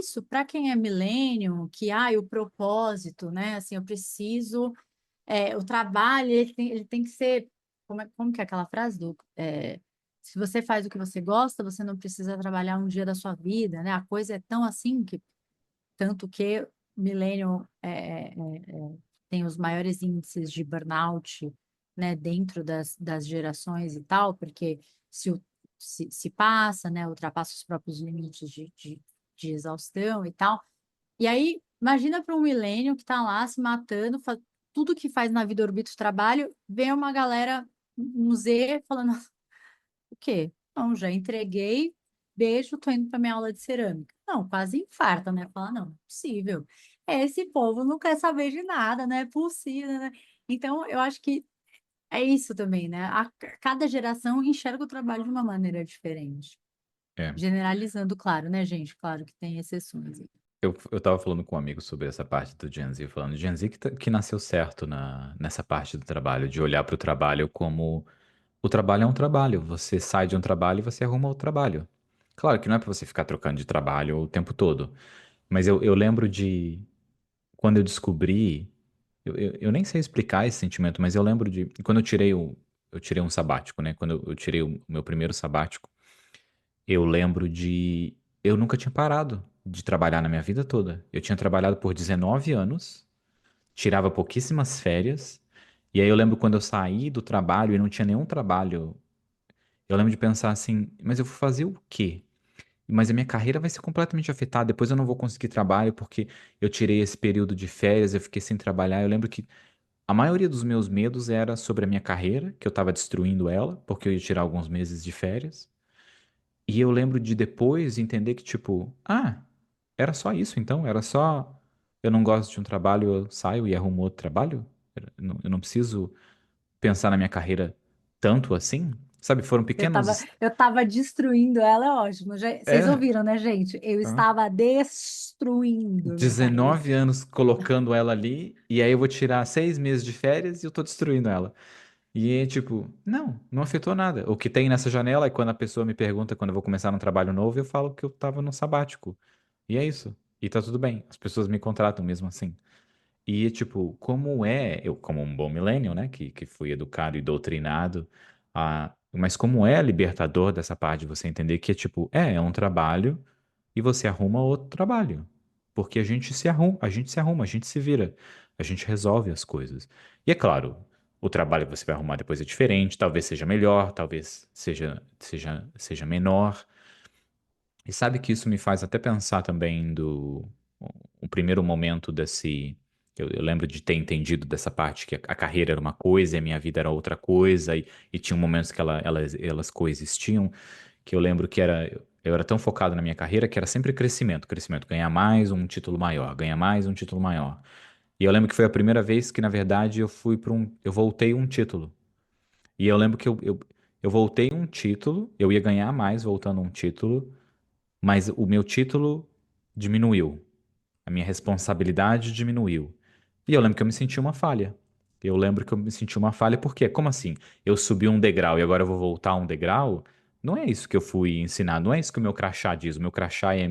isso, para quem é millennial, que, o propósito, né? Assim, eu preciso, o trabalho, ele tem que ser, como que é aquela frase se você faz o que você gosta, você não precisa trabalhar um dia da sua vida, né? A coisa é tão assim que, tanto que millennial tem os maiores índices de burnout, né, dentro das gerações e tal, porque se, o- se passa, né, ultrapassa os próprios limites de exaustão e tal. E aí, imagina para um milênio que está lá se matando, tudo que faz na vida orbita o trabalho, vem uma galera, um Z, falando: o quê? Não, já entreguei, beijo, tô indo para minha aula de cerâmica. Não, quase infarta, né? Fala, não, não é possível. Esse povo não quer saber de nada, não é possível, né? Então, eu acho que é isso também, né? Cada geração enxerga o trabalho de uma maneira diferente. É. Generalizando, claro, né, gente? Claro que tem exceções. Eu tava falando com um amigo sobre essa parte do Gen Z, falando Gen Z que nasceu certo nessa parte do trabalho, de olhar para o trabalho como o trabalho é um trabalho. Você sai de um trabalho e você arruma outro trabalho. Claro que não é para você ficar trocando de trabalho o tempo todo, mas eu lembro de quando eu descobri, eu nem sei explicar esse sentimento, mas eu lembro de quando eu tirei um sabático, né? Quando eu tirei o meu primeiro sabático, eu lembro de eu nunca tinha parado de trabalhar na minha vida toda. Eu tinha trabalhado por 19 anos, tirava pouquíssimas férias, e aí eu lembro quando eu saí do trabalho e não tinha nenhum trabalho, eu lembro de pensar assim, mas eu vou fazer o quê? Mas a minha carreira vai ser completamente afetada. Depois eu não vou conseguir trabalho porque eu tirei esse período de férias, eu fiquei sem trabalhar. Eu lembro que a maioria dos meus medos era sobre a minha carreira, que eu estava destruindo ela, porque eu ia tirar alguns meses de férias. E eu lembro de depois entender que, tipo, era só isso então? Era só eu não gosto de um trabalho, eu saio e arrumo outro trabalho? Eu não preciso pensar na minha carreira tanto assim? Sabe, foram Eu tava, pequenos. eu tava destruindo ela, é ótimo. Vocês É. ouviram, né, gente? Eu Ah. estava destruindo minha carreira. 19 anos colocando ela ali, e aí eu vou tirar 6 meses de férias e eu tô destruindo ela. E é tipo, não afetou nada. O que tem nessa janela é quando a pessoa me pergunta quando eu vou começar um trabalho novo, eu falo que eu tava num sabático. E é isso. E tá tudo bem. As pessoas me contratam mesmo assim. E, tipo, eu como um bom millennial, né, que fui educado e doutrinado, mas como é libertador dessa parte de você entender que, tipo, é um trabalho e você arruma outro trabalho. Porque a gente se vira, a gente resolve as coisas. E é claro, o trabalho que você vai arrumar depois é diferente, talvez seja melhor, talvez seja menor. E sabe que isso me faz até pensar também do o primeiro momento desse. Eu lembro de ter entendido dessa parte que a carreira era uma coisa e a minha vida era outra coisa, e tinha momentos que elas coexistiam, que eu lembro que eu era tão focado na minha carreira que era sempre crescimento, crescimento, ganhar mais um título maior, ganhar mais um título maior. E eu lembro que foi a primeira vez que, na verdade, eu voltei um título. E eu lembro que eu voltei um título, eu ia ganhar mais voltando um título, mas o meu título diminuiu, a minha responsabilidade diminuiu. E eu lembro que eu me senti uma falha. Eu lembro que eu me senti uma falha porque, como assim? Eu subi um degrau e agora eu vou voltar um degrau? Não é isso que eu fui ensinado, não é isso que o meu crachá diz. O meu crachá e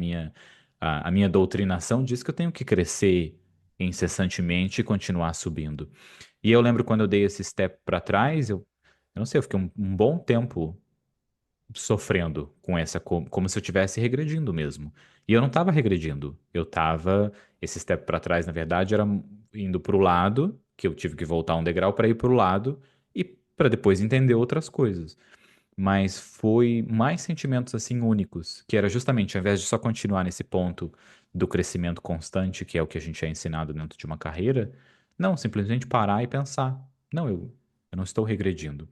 a minha doutrinação diz que eu tenho que crescer incessantemente e continuar subindo. E eu lembro quando eu dei esse step para trás, eu não sei, eu fiquei um bom tempo sofrendo com como se eu estivesse regredindo mesmo. E eu não estava regredindo, esse step para trás, na verdade, era indo para o lado, que eu tive que voltar um degrau para ir para o lado e para depois entender outras coisas. Mas foi mais sentimentos assim únicos, que era justamente, ao invés de só continuar nesse ponto do crescimento constante, que é o que a gente é ensinado dentro de uma carreira, não, simplesmente parar e pensar, não, eu não estou regredindo.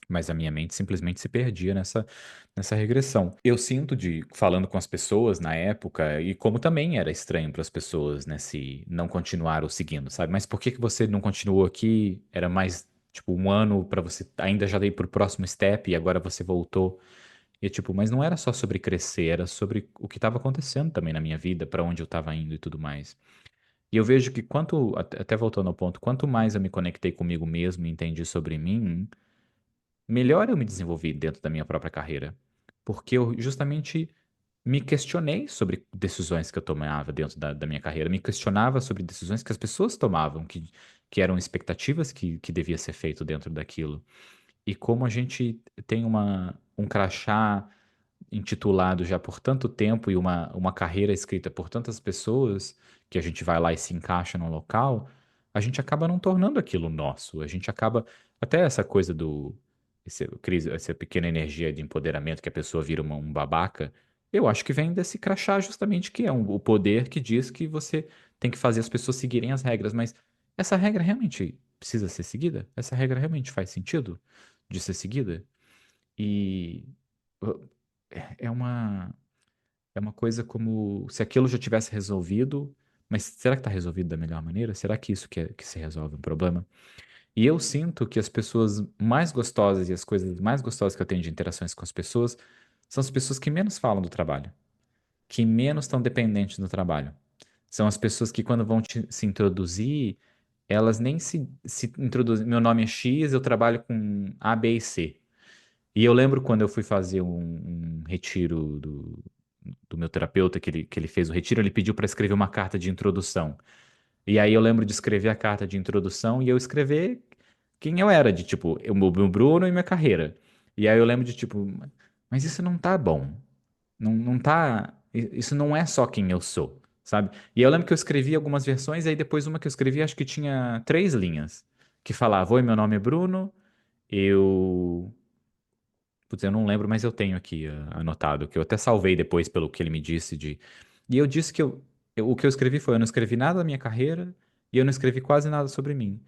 Mas a minha mente simplesmente se perdia nessa regressão. Eu sinto falando com as pessoas na época, e como também era estranho para as pessoas, né, se não continuaram seguindo, sabe? Mas por que que você não continuou aqui? Era mais, tipo, um ano para você ainda já ir pro próximo step e agora você voltou. E tipo, mas não era só sobre crescer, era sobre o que estava acontecendo também na minha vida, para onde eu estava indo e tudo mais. E eu vejo que até voltando ao ponto, quanto mais eu me conectei comigo mesmo e entendi sobre mim, melhor eu me desenvolvi dentro da minha própria carreira. Porque eu justamente me questionei sobre decisões que eu tomava dentro da minha carreira, me questionava sobre decisões que as pessoas tomavam, que eram expectativas que devia ser feito dentro daquilo. E como a gente tem um crachá intitulado já por tanto tempo e uma carreira escrita por tantas pessoas, que a gente vai lá e se encaixa no local, a gente acaba não tornando aquilo nosso. A gente acaba. Até essa coisa do. Essa pequena energia de empoderamento que a pessoa vira um babaca, eu acho que vem desse crachá justamente, que é o poder que diz que você tem que fazer as pessoas seguirem as regras. Mas essa regra realmente precisa ser seguida? Essa regra realmente faz sentido de ser seguida? E uh, é é uma coisa como se aquilo já tivesse resolvido, mas será que está resolvido da melhor maneira? Será que isso que se resolve um problema? E eu sinto que as pessoas mais gostosas e as coisas mais gostosas que eu tenho de interações com as pessoas são as pessoas que menos falam do trabalho, que menos estão dependentes do trabalho. São as pessoas que, quando vão se introduzir, elas nem se introduzem. Meu nome é X, eu trabalho com A, B e C. E eu lembro quando eu fui fazer um retiro do meu terapeuta, que ele fez o retiro, ele pediu para escrever uma carta de introdução. E aí eu lembro de escrever a carta de introdução e eu escrever quem eu era, de tipo, o meu Bruno e minha carreira. E aí eu lembro de tipo, mas isso não tá bom. Não tá. Isso não é só quem eu sou, sabe? E eu lembro que eu escrevi algumas versões, aí depois uma que eu escrevi, acho que tinha 3 linhas, que falava: Oi, meu nome é Bruno, eu. Putz, eu não lembro, mas eu tenho aqui anotado, que eu até salvei depois pelo que ele me disse de. E eu disse que o que eu escrevi foi: eu não escrevi nada da minha carreira e eu não escrevi quase nada sobre mim.